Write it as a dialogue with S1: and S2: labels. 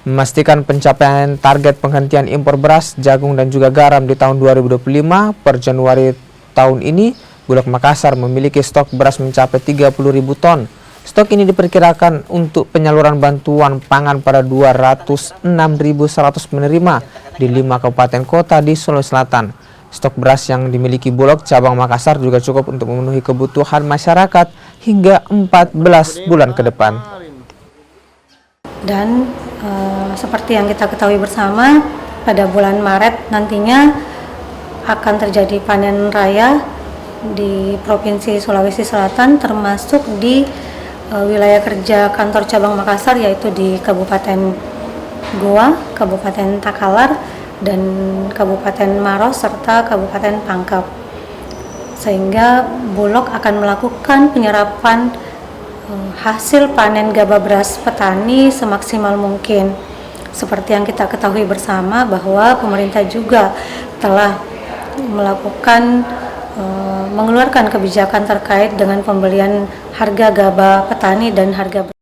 S1: memastikan pencapaian target penghentian impor beras, jagung, dan juga garam di tahun 2025. Per Januari tahun ini, Bulog Makassar memiliki stok beras mencapai 30.000 ton. Stok ini diperkirakan untuk penyaluran bantuan pangan pada 206.100 penerima di 5 kabupaten kota di Sulawesi Selatan. Stok beras yang dimiliki Bulog cabang Makassar juga cukup untuk memenuhi kebutuhan masyarakat hingga 14 bulan ke depan.
S2: Dan seperti yang kita ketahui bersama, pada bulan Maret nantinya akan terjadi panen raya di Provinsi Sulawesi Selatan, termasuk di wilayah kerja kantor cabang Makassar, yaitu di Kabupaten Goa, Kabupaten Takalar, dan Kabupaten Maros, serta Kabupaten Pangkep. Sehingga Bulog akan melakukan penyerapan hasil panen gabah beras petani semaksimal mungkin. Seperti yang kita ketahui bersama bahwa pemerintah juga telah mengeluarkan kebijakan terkait dengan pembelian harga gabah petani dan harga beras.